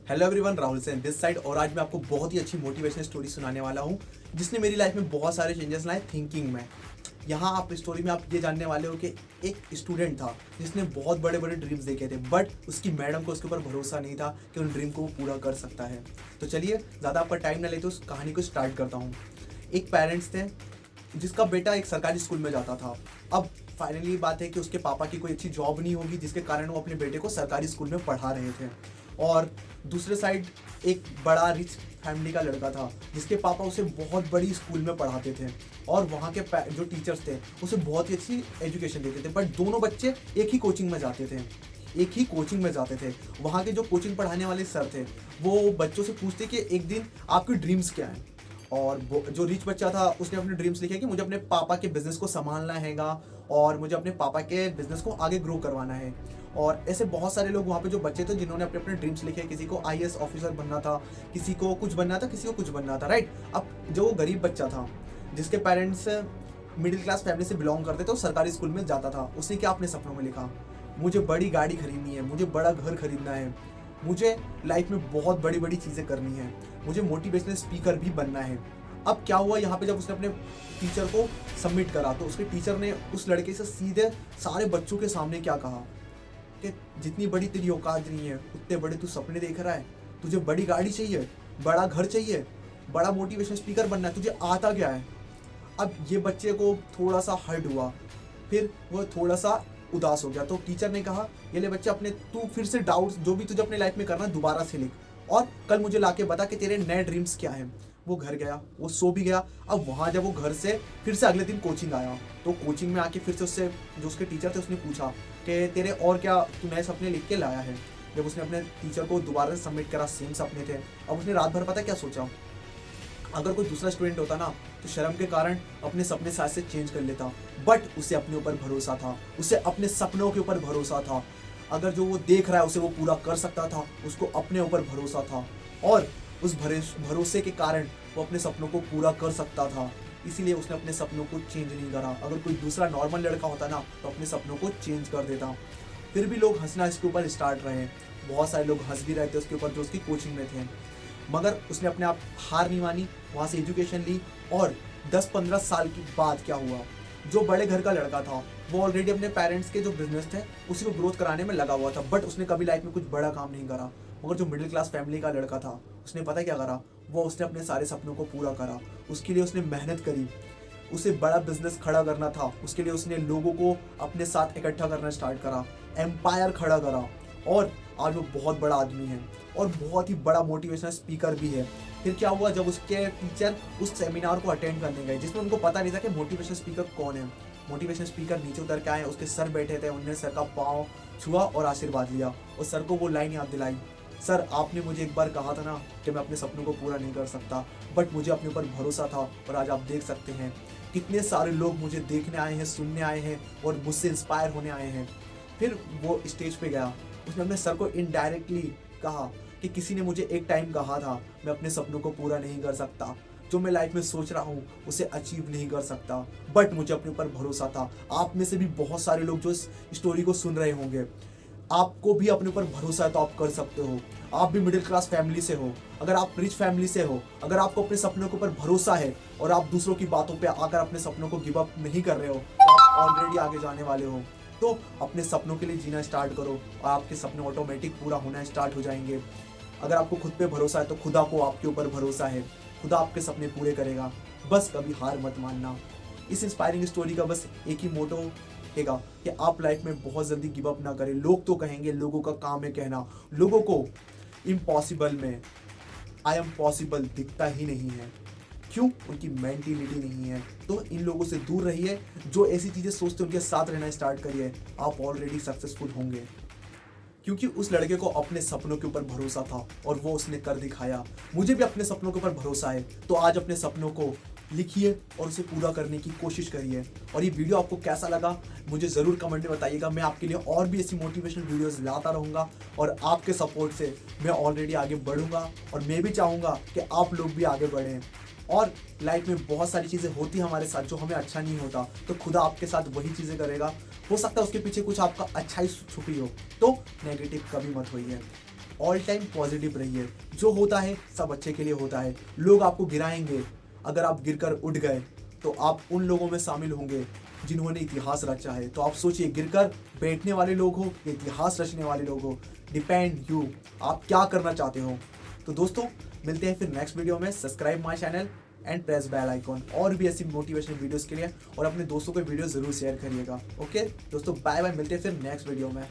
Hello everyone, Rahul Sen this side. और आज मैं आपको बहुत ही अच्छी मोटिवेशनल स्टोरी सुनाने वाला हूँ जिसने मेरी लाइफ में बहुत सारे चेंजेस लाए थिंकिंग में। यहाँ आप स्टोरी में आप ये जानने वाले हो कि एक स्टूडेंट था जिसने बहुत बड़े बड़े ड्रीम्स देखे थे, बट उसकी मैडम को उसके ऊपर भरोसा नहीं था कि उन ड्रीम को वो पूरा कर सकता है। तो चलिए ज़्यादा आपका टाइम ना लेते उस कहानी को स्टार्ट करता हूँ। एक पेरेंट्स थे जिसका बेटा एक सरकारी स्कूल में जाता था। अब फाइनली बात है कि उसके पापा की कोई अच्छी जॉब नहीं होगी जिसके कारण वो अपने बेटे को सरकारी स्कूल में पढ़ा रहे थे। और दूसरे साइड एक बड़ा रिच फैमिली का लड़का था जिसके पापा उसे बहुत बड़ी स्कूल में पढ़ाते थे और वहाँ के जो टीचर्स थे उसे बहुत ही अच्छी एजुकेशन देते थे। बट दोनों बच्चे एक ही कोचिंग में जाते थे। वहाँ के जो कोचिंग पढ़ाने वाले सर थे वो बच्चों से पूछते कि एक दिन आपके ड्रीम्स क्या हैं। और जो रिच बच्चा था उसने अपने ड्रीम्स लिखे कि मुझे अपने पापा के बिजनेस को संभालना हैगा और मुझे अपने पापा के बिजनेस को आगे ग्रो करवाना है। और ऐसे बहुत सारे लोग वहाँ पे जो बच्चे थे जिन्होंने अपने अपने ड्रीम्स लिखे। किसी को आईएएस ऑफिसर बनना था, किसी को कुछ बनना था, किसी को कुछ बनना था, राइट। अब जो गरीब बच्चा था जिसके पेरेंट्स मिडिल क्लास फैमिली से बिलोंग करते थे, वो सरकारी स्कूल में जाता था। उसने क्या अपने सपनों में लिखा, मुझे बड़ी गाड़ी खरीदनी है, मुझे बड़ा घर खरीदना है, मुझे लाइफ में बहुत बड़ी बड़ी चीज़ें करनी है, मुझे मोटिवेशनल स्पीकर भी बनना है। अब क्या हुआ यहाँ पे, जब उसने अपने टीचर को सबमिट करा तो उसके टीचर ने उस लड़के से सीधे सारे बच्चों के सामने क्या कहा कि जितनी बड़ी तेरी औकात नहीं है उतने बड़े तू सपने देख रहा है। तुझे बड़ी गाड़ी चाहिए, बड़ा घर चाहिए, बड़ा मोटिवेशनल स्पीकर बनना है, तुझे आता क्या है। अब ये बच्चे को थोड़ा सा हर्ट हुआ, फिर वो थोड़ा सा उदास हो गया। तो टीचर ने कहा, ये ले बच्चे, अपने तू फिर से डाउट्स जो भी तुझे अपने लाइफ में करना दोबारा से लिख और कल मुझे लाके बता कि तेरे नए ड्रीम्स क्या हैं। वो घर गया, वो सो भी गया। अब वहाँ जब वो घर से फिर से अगले दिन कोचिंग आया तो कोचिंग में आके फिर से उससे जो उसके टीचर थे उसने पूछा कि तेरे और क्या तू नए सपने लिख के लाया है। जब उसने अपने टीचर को दोबारा से सबमिट करा, सेम सपने थे। अब उसने रात भर पता क्या सोचा, अगर कोई दूसरा स्टूडेंट होता ना तो शर्म के कारण अपने सपने शायद से चेंज कर लेता, बट उसे अपने ऊपर भरोसा था, उसे अपने सपनों के ऊपर भरोसा था। अगर जो वो देख रहा है उसे वो पूरा कर सकता था, उसको अपने ऊपर भरोसा था और उस भरोसे के कारण वो अपने सपनों को पूरा कर सकता था। इसीलिए उसने अपने सपनों को चेंज नहीं करा। अगर कोई दूसरा नॉर्मल लड़का होता ना तो अपने सपनों को चेंज कर देता। फिर भी लोग हंसना इसके ऊपर स्टार्ट रहे, बहुत सारे लोग हंस भी रहे थे उसके ऊपर जो उसकी कोचिंग में थे। मगर उसने अपने आप हार नहीं मानी, वहाँ से एजुकेशन ली। और 10-15 साल के बाद क्या हुआ, जो बड़े घर का लड़का था वो ऑलरेडी अपने पेरेंट्स के जो बिजनेस थे उसी को ग्रोथ कराने में लगा हुआ था, बट उसने कभी लाइफ में कुछ बड़ा काम नहीं करा। मगर जो मिडिल क्लास फैमिली का लड़का था उसने पता क्या करा, वो उसने अपने सारे सपनों को पूरा करा। उसके लिए उसने मेहनत करी, उसे बड़ा बिजनेस खड़ा करना था, उसके लिए उसने लोगों को अपने साथ इकट्ठा करना स्टार्ट करा, एम्पायर खड़ा करा। और आज वो बहुत बड़ा आदमी है और बहुत ही बड़ा मोटिवेशनल स्पीकर भी है। फिर क्या हुआ, जब उसके टीचर उस सेमिनार को अटेंड करने गए जिसमें उनको पता नहीं था कि मोटिवेशनल स्पीकर कौन है। मोटिवेशनल स्पीकर नीचे उतर के आए, उसके सर बैठे थे, उन्होंने सर का पाँव छुआ और आशीर्वाद लिया और सर को वो लाइन याद दिलाई, सर आपने मुझे एक बार कहा था ना कि मैं अपने सपनों को पूरा नहीं कर सकता, बट मुझे अपने ऊपर भरोसा था और आज आप देख सकते हैं कितने सारे लोग मुझे देखने आए हैं, सुनने आए हैं और मुझसे इंस्पायर होने आए हैं। फिर वो स्टेज पे गया, उसने अपने सर को इनडायरेक्टली कहा कि किसी ने मुझे एक टाइम कहा था मैं अपने सपनों को पूरा नहीं कर सकता, जो मैं लाइफ में सोच रहा हूँ उसे अचीव नहीं कर सकता, बट मुझे अपने ऊपर भरोसा था। आप में से भी बहुत सारे लोग जो इस स्टोरी को सुन रहे होंगे, आपको भी अपने ऊपर भरोसा है तो आप कर सकते हो। आप भी मिडिल क्लास फैमिली से हो, अगर आप रिच फैमिली से हो, अगर आपको अपने सपनों के ऊपर भरोसा है और आप दूसरों की बातों पे आकर अपने सपनों को गिव अप नहीं कर रहे हो, तो आप ऑलरेडी आगे जाने वाले हो। तो अपने सपनों के लिए जीना स्टार्ट करो और आपके सपने ऑटोमेटिक पूरा होना स्टार्ट हो जाएंगे। अगर आपको खुद पे भरोसा है तो खुदा को आपके ऊपर भरोसा है, खुदा आपके सपने पूरे करेगा। बस कभी हार मत मानना। इस इंस्पायरिंग स्टोरी का बस एक ही मोटो रहेगा कि आप लाइफ में बहुत जल्दी गिव अप ना करें। लोग तो कहेंगे, लोगों का काम है कहना, लोगों को इम्पॉसिबल में आई एम पॉसिबल दिखता ही नहीं है। क्यों? उनकी मेंटिलिटी नहीं है। तो इन लोगों से दूर रहिए, जो ऐसी चीज़ें सोचते हैं उनके साथ रहना स्टार्ट करिए, आप ऑलरेडी सक्सेसफुल होंगे। क्योंकि उस लड़के को अपने सपनों के ऊपर भरोसा था और वो उसने कर दिखाया। मुझे भी अपने सपनों के ऊपर भरोसा है, तो आज अपने सपनों को लिखिए और उसे पूरा करने की कोशिश करिए। और ये वीडियो आपको कैसा लगा मुझे ज़रूर कमेंट में बताइएगा। मैं आपके लिए और भी ऐसी मोटिवेशनल वीडियोस लाता रहूँगा और आपके सपोर्ट से मैं ऑलरेडी आगे बढ़ूँगा और मैं भी चाहूँगा कि आप लोग भी आगे बढ़ें। और लाइफ में बहुत सारी चीज़ें होती हैं हमारे साथ जो हमें अच्छा नहीं होता, तो खुदा आपके साथ वही चीज़ें करेगा। हो सकता है उसके पीछे कुछ आपका अच्छा ही छुपी हो, तो नेगेटिव कभी मत होइए। ऑल टाइम पॉजिटिव रहिए। जो होता है सब अच्छे के लिए होता है। लोग आपको गिराएंगे, अगर आप गिरकर उठ गए तो आप उन लोगों में शामिल होंगे जिन्होंने इतिहास रचा है। तो आप सोचिए, गिरकर बैठने वाले लोग हो या इतिहास रचने वाले लोग हो, डिपेंड यू, आप क्या करना चाहते हो। तो दोस्तों मिलते हैं फिर नेक्स्ट वीडियो में। Subscribe my channel and press bell icon और भी ऐसी मोटिवेशनल वीडियोस के लिए, और अपने दोस्तों को वीडियो जरूर शेयर करिएगा। ओके दोस्तों, बाय बाय, मिलते हैं फिर नेक्स्ट वीडियो में।